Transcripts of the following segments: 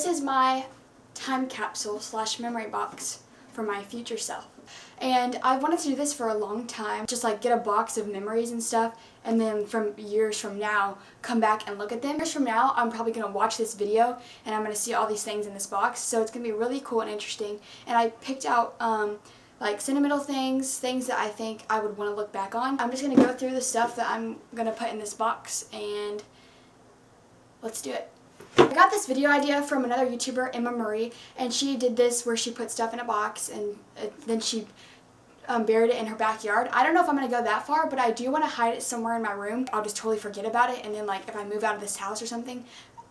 this is my time capsule / memory box for my future self. And I've wanted to do this for a long time, just like get a box of memories and stuff, and then from years from now come back and look at them. Years from now I'm probably going to watch this video and I'm going to see all these things in this box, so it's going to be really cool and interesting. And I picked out like sentimental things that I think I would want to look back on. I'm just going to go through the stuff that I'm going to put in this box, and let's do it. I got this video idea from another YouTuber, Emma Marie, and she did this where she put stuff in a box and then she buried it in her backyard. I don't know if I'm going to go that far, but I do want to hide it somewhere in my room. I'll just totally forget about it, and then like if I move out of this house or something,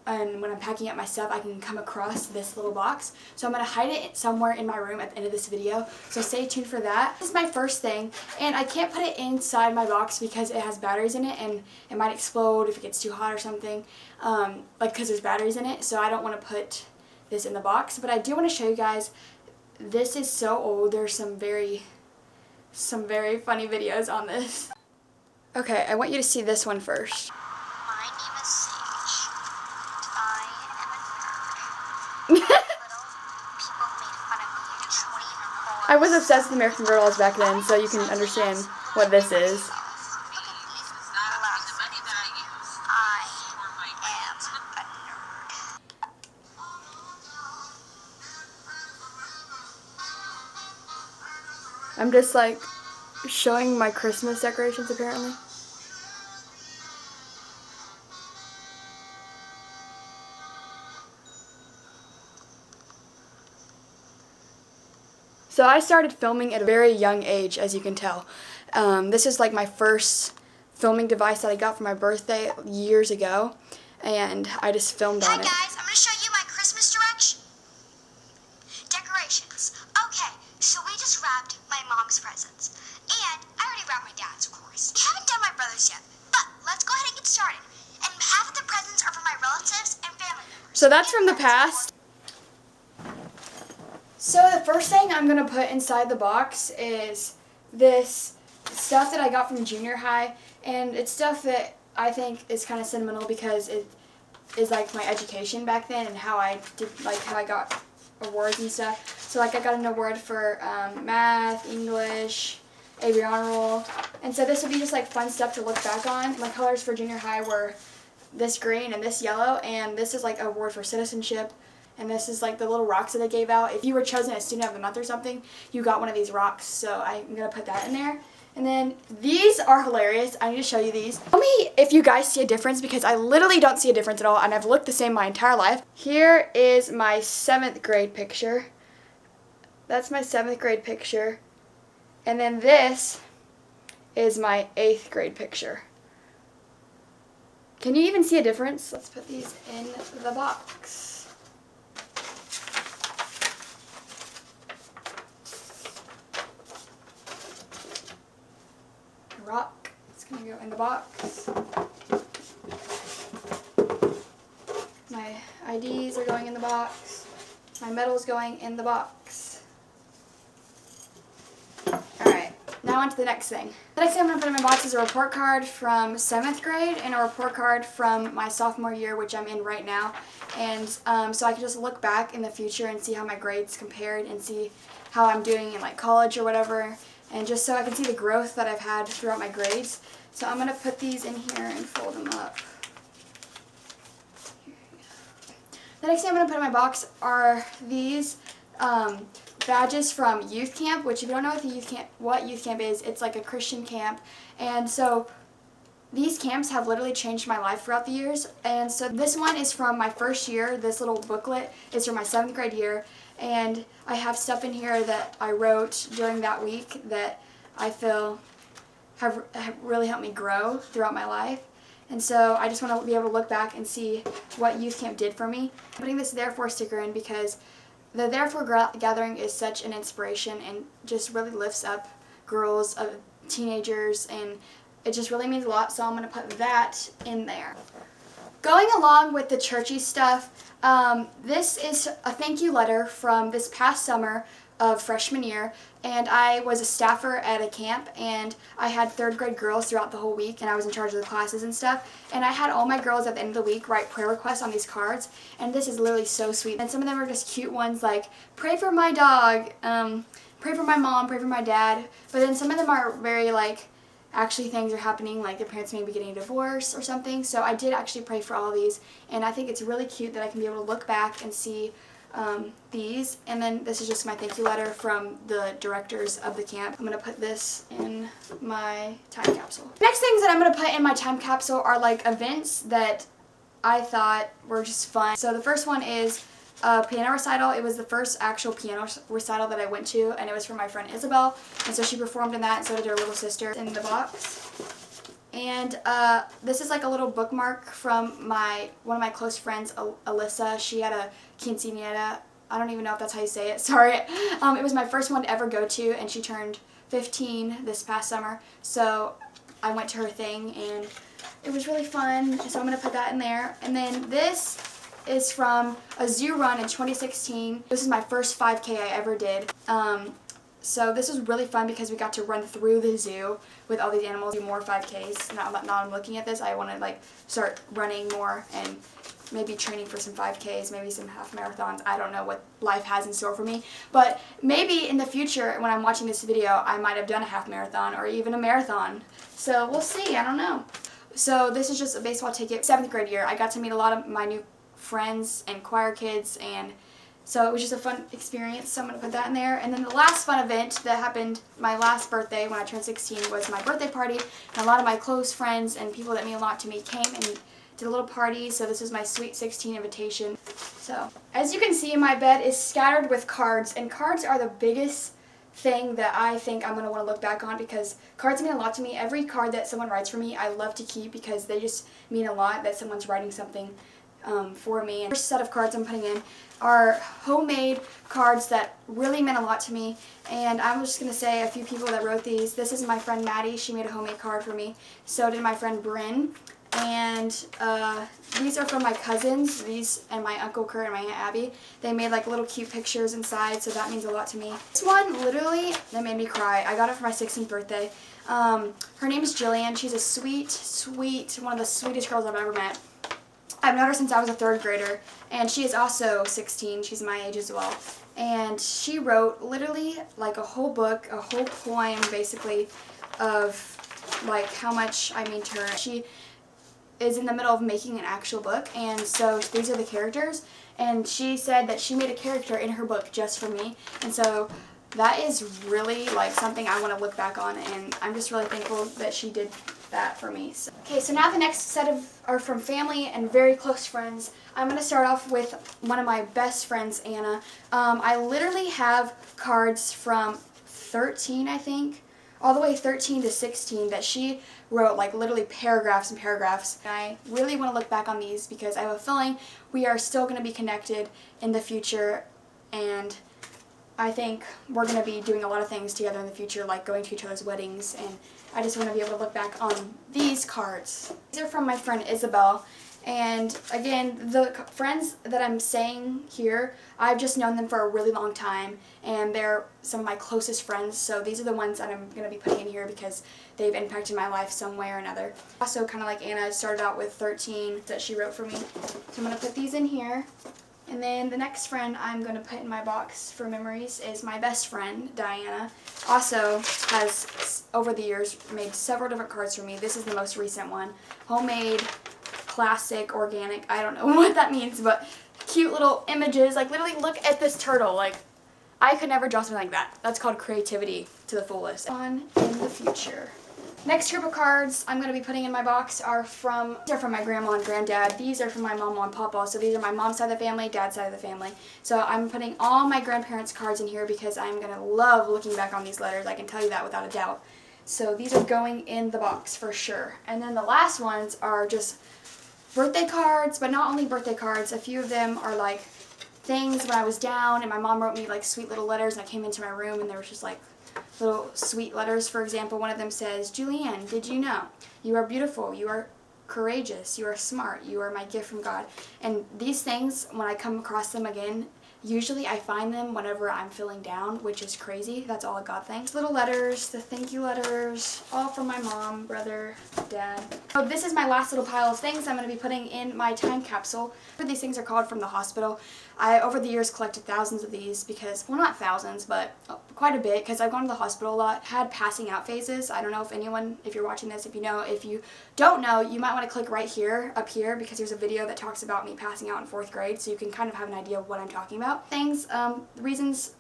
and when I'm packing up my stuff, I can come across this little box. So I'm going to hide it somewhere in my room at the end of this video, so stay tuned for that. This is my first thing, and I can't put it inside my box because it has batteries in it, and it might explode if it gets too hot or something, like because there's batteries in it, so I don't want to put this in the box. But I do want to show you guys, this is so old. There's some very funny videos on this. Okay, I want you to see this one first. My name is Sage. I am a nerd. Little people made fun of me 24. I was obsessed with American Girls back then, so you can understand what this is. Look at these glasses. I am a nerd. I'm just like showing my Christmas decorations apparently. So I started filming at a very young age, as you can tell. This is like my first filming device that I got for my birthday years ago, and I just filmed on it. Hi guys, I'm going to show you my Christmas decorations. Okay, so we just wrapped my mom's presents. And I already wrapped my dad's, of course. We haven't done my brother's yet, but let's go ahead and get started. And half of the presents are for my relatives and family members. So that's from the past. So the first thing I'm going to put inside the box is this stuff that I got from junior high, and it's stuff that I think is kind of sentimental because it is like my education back then and how I did, like how I got awards and stuff. So like I got an award for math, English, AP honor roll, and so this would be just like fun stuff to look back on. My colors for junior high were this green and this yellow, and this is like an award for citizenship. And this is like the little rocks that they gave out. If you were chosen as student of the month or something, you got one of these rocks. So I'm going to put that in there. And then these are hilarious. I need to show you these. Tell me if you guys see a difference, because I literally don't see a difference at all. And I've looked the same my entire life. Here is my 7th grade picture. That's my 7th grade picture. And then this is my 8th grade picture. Can you even see a difference? Let's put these in the box. Rock. It's going to go in the box. My IDs are going in the box. My medal's going in the box. Alright, now on to the next thing. The next thing I'm going to put in my box is a report card from 7th grade and a report card from my sophomore year, which I'm in right now. And so I can just look back in the future and see how my grades compared and see how I'm doing in like college or whatever. And just so I can see the growth that I've had throughout my grades. So I'm going to put these in here and fold them up. The next thing I'm going to put in my box are these badges from youth camp, which if you don't know what youth camp is, it's like a Christian camp. And so these camps have literally changed my life throughout the years. And so this one is from my first year. This little booklet is from my 7th grade year. And I have stuff in here that I wrote during that week that I feel have really helped me grow throughout my life. And so I just want to be able to look back and see what youth camp did for me. I'm putting this Therefore sticker in because the Therefore gathering is such an inspiration and just really lifts up girls, teenagers, and it just really means a lot. So I'm going to put that in there. Going along with the churchy stuff, this is a thank you letter from this past summer of freshman year, and I was a staffer at a camp, and I had 3rd grade girls throughout the whole week, and I was in charge of the classes and stuff, and I had all my girls at the end of the week write prayer requests on these cards, and this is literally so sweet. And some of them are just cute ones like, pray for my dog, pray for my mom, pray for my dad, but then some of them are very like, actually things are happening, like their parents may be getting a divorce or something, so I did actually pray for all of these, and I think it's really cute that I can be able to look back and see these. And then this is just my thank you letter from the directors of the camp. I'm going to put this in my time capsule. Next things that I'm going to put in my time capsule are like events that I thought were just fun. So the first one is a piano recital. It was the first actual piano recital that I went to, and it was from my friend Isabel, and so she performed in that, and so did her little sister. In the box. And this is like a little bookmark from one of my close friends, Alyssa. She had a quinceañera. I don't even know if that's how you say it. Sorry. It was my first one to ever go to, and she turned 15 this past summer. So I went to her thing, and it was really fun. So I'm going to put that in there. And then this is from a zoo run in 2016. This is my first 5K I ever did. So this was really fun because we got to run through the zoo with all these animals, do more 5Ks. Now I'm looking at this, I want to like start running more and maybe training for some 5Ks, maybe some half marathons. I don't know what life has in store for me, but maybe in the future when I'm watching this video, I might have done a half marathon or even a marathon. So we'll see, I don't know. So this is just a baseball ticket. 7th grade year, I got to meet a lot of my new friends and choir kids, and so it was just a fun experience, so I'm going to put that in there. And then the last fun event that happened my last birthday when I turned 16 was my birthday party. And a lot of my close friends and people that mean a lot to me came and did a little party. So this is my Sweet 16 invitation. So as you can see, my bed is scattered with cards. And cards are the biggest thing that I think I'm going to want to look back on, because cards mean a lot to me. Every card that someone writes for me, I love to keep because they just mean a lot that someone's writing something for me. And the first set of cards I'm putting in are homemade cards that really meant a lot to me, and I'm just going to say a few people that wrote these. This is my friend Maddie. She made a homemade card for me. So did my friend Bryn. And these are from my cousins, these and my Uncle Kurt and my Aunt Abby. They made like little cute pictures inside, so that means a lot to me. This one literally, that made me cry. I got it for my 16th birthday. Her name is Jillian. She's a sweet, one of the sweetest girls I've ever met. I've known her since I was a 3rd grader, and she is also 16. She's my age as well. And she wrote literally like a whole book, a whole poem basically of like how much I mean to her. She is in the middle of making an actual book, and so these are the characters, and she said that she made a character in her book just for me, and so that is really like something I want to look back on, and I'm just really thankful that she did that for me. So, okay, so now the next set are from family and very close friends. I'm going to start off with one of my best friends, Anna. I literally have cards from 13, I think, all the way 13 to 16 that she wrote, like literally paragraphs and paragraphs. And I really want to look back on these because I have a feeling we are still going to be connected in the future, and I think we're going to be doing a lot of things together in the future, like going to each other's weddings, and I just want to be able to look back on these cards. These are from my friend Isabel, and again, the friends that I'm saying here, I've just known them for a really long time, and they're some of my closest friends, so these are the ones that I'm going to be putting in here because they've impacted my life some way or another. Also, kind of like Anna, started out with 13 that she wrote for me, so I'm going to put these in here. And then the next friend I'm going to put in my box for memories is my best friend, Diana. Also has, over the years, made several different cards for me. This is the most recent one. Homemade, classic, organic. I don't know what that means, but cute little images. Like, literally, look at this turtle. Like, I could never draw something like that. That's called creativity to the fullest. On in the future. Next group of cards I'm going to be putting in my box are from my grandma and granddad. These are from my mama and papa. So these are my mom's side of the family, dad's side of the family. So I'm putting all my grandparents' cards in here because I'm going to love looking back on these letters. I can tell you that without a doubt. So these are going in the box for sure. And then the last ones are just birthday cards, but not only birthday cards. A few of them are like things when I was down and my mom wrote me like sweet little letters, and I came into my room and there was just like little sweet letters. For example, one of them says, "Julianne, did you know? You are beautiful. You are courageous, you are smart, you are my gift from God. And these things, when I come across them again, usually I find them whenever I'm feeling down, which is crazy. That's all a God thing. Little letters, the thank you letters, all from my mom, brother, dad. So this is my last little pile of things I'm going to be putting in my time capsule. These things are called from the hospital. I, over the years, collected thousands of these because, well, not thousands, but quite a bit, because I've gone to the hospital a lot, had passing out phases. I don't know if anyone, if you're watching this, if you know. If you don't know, you might want to click right here, up here, because there's a video that talks about me passing out in 4th grade, so you can kind of have an idea of what I'm talking about. Things, reasons,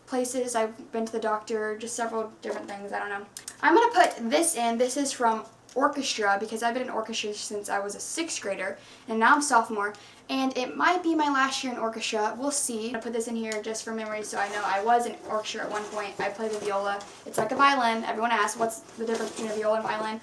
places, I've been to the doctor, just several different things, I don't know. I'm going to put this in. This is from orchestra, because I've been in orchestra since I was a 6th grader, and now I'm sophomore, and it might be my last year in orchestra. We'll see. I'm going to put this in here just for memory, so I know I was in orchestra at one point. I play the viola. It's like a violin. Everyone asks, what's the difference between a viola and violin?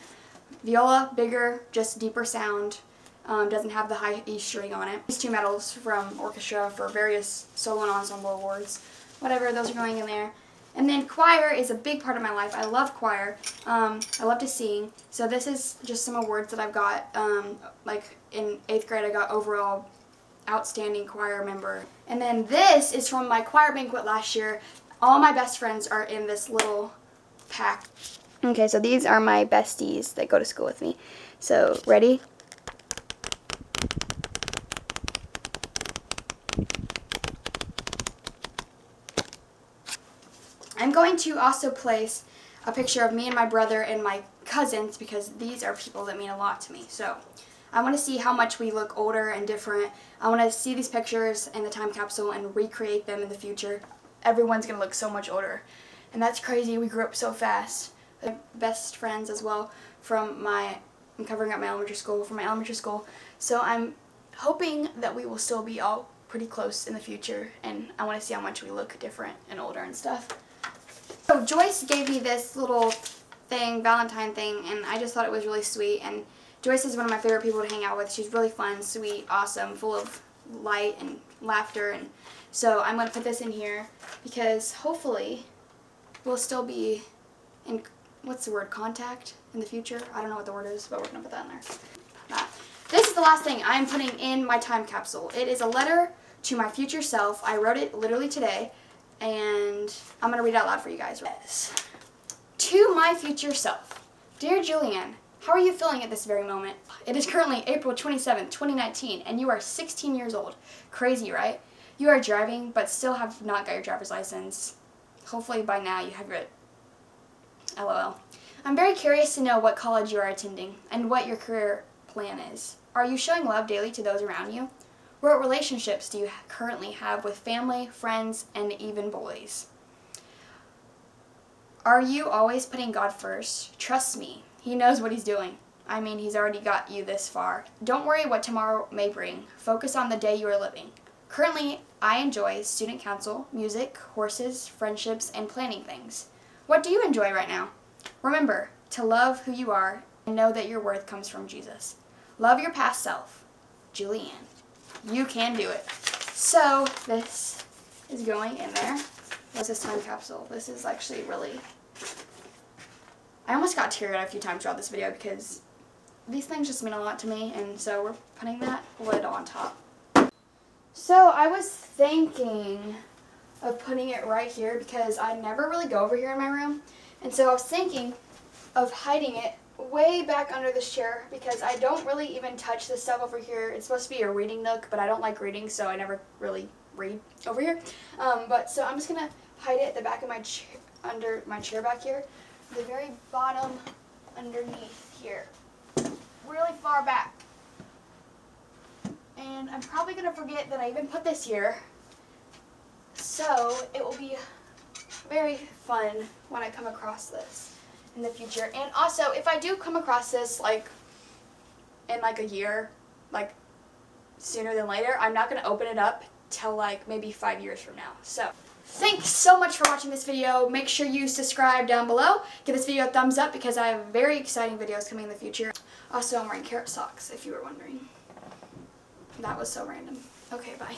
Viola, bigger, just deeper sound, doesn't have the high E string on it. These 2 medals from orchestra for various solo and ensemble awards. Whatever, those are going in there. And then choir is a big part of my life. I love choir. I love to sing. So this is just some awards that I've got. Like in 8th grade, I got overall outstanding choir member. And then this is from my choir banquet last year. All my best friends are in this little pack. Okay, so these are my besties that go to school with me. So, ready? I'm going to also place a picture of me and my brother and my cousins, because these are people that mean a lot to me. So I want to see how much we look older and different. I want to see these pictures in the time capsule and recreate them in the future. Everyone's going to look so much older. And that's crazy. We grew up so fast. My best friends as well from I'm covering up my elementary school, from my elementary school. So I'm hoping that we will still be all pretty close in the future. And I want to see how much we look different and older and stuff. So Joyce gave me this little thing, Valentine thing, and I just thought it was really sweet. And Joyce is one of my favorite people to hang out with. She's really fun, sweet, awesome, full of light and laughter. And so I'm going to put this in here because hopefully we'll still be in, what's the word, contact in the future? I don't know what the word is, but we're going to put that in there. This is the last thing I'm putting in my time capsule. It is a letter to my future self. I wrote it literally today. And I'm going to read it out loud for you guys. To my future self. Dear Julianne, how are you feeling at this very moment? It is currently April 27th, 2019, and you are 16 years old. Crazy, right? You are driving, but still have not got your driver's license. Hopefully by now you have your LOL. I'm very curious to know what college you are attending and what your career plan is. Are you showing love daily to those around you? What relationships do you currently have with family, friends, and even boys? Are you always putting God first? Trust me, He knows what He's doing. I mean, He's already got you this far. Don't worry what tomorrow may bring. Focus on the day you are living. Currently, I enjoy student council, music, horses, friendships, and planning things. What do you enjoy right now? Remember to love who you are and know that your worth comes from Jesus. Love your past self. Julianne. You can do it. So this is going in there. What's this time capsule? This is actually really... I almost got teary-eyed a few times throughout this video because these things just mean a lot to me, and so we're putting that lid on top. So I was thinking of putting it right here because I never really go over here in my room, and so I was thinking of hiding it way back under this chair because I don't really even touch this stuff over here. It's supposed to be a reading nook, but I don't like reading, so I never really read over here. But so I'm just gonna hide it at the back of my chair, under my chair back here, the very bottom underneath here, really far back. And I'm probably gonna forget that I even put this here, so it will be very fun when I come across this in the future. And also, if I do come across this like in like a year, like sooner than later, I'm not going to open it up till like maybe 5 years from now. So thanks so much for watching this video. Make sure you subscribe down below. Give this video a thumbs up because I have very exciting videos coming in the future. Also, I'm wearing carrot socks if you were wondering. That was so random. Okay, bye.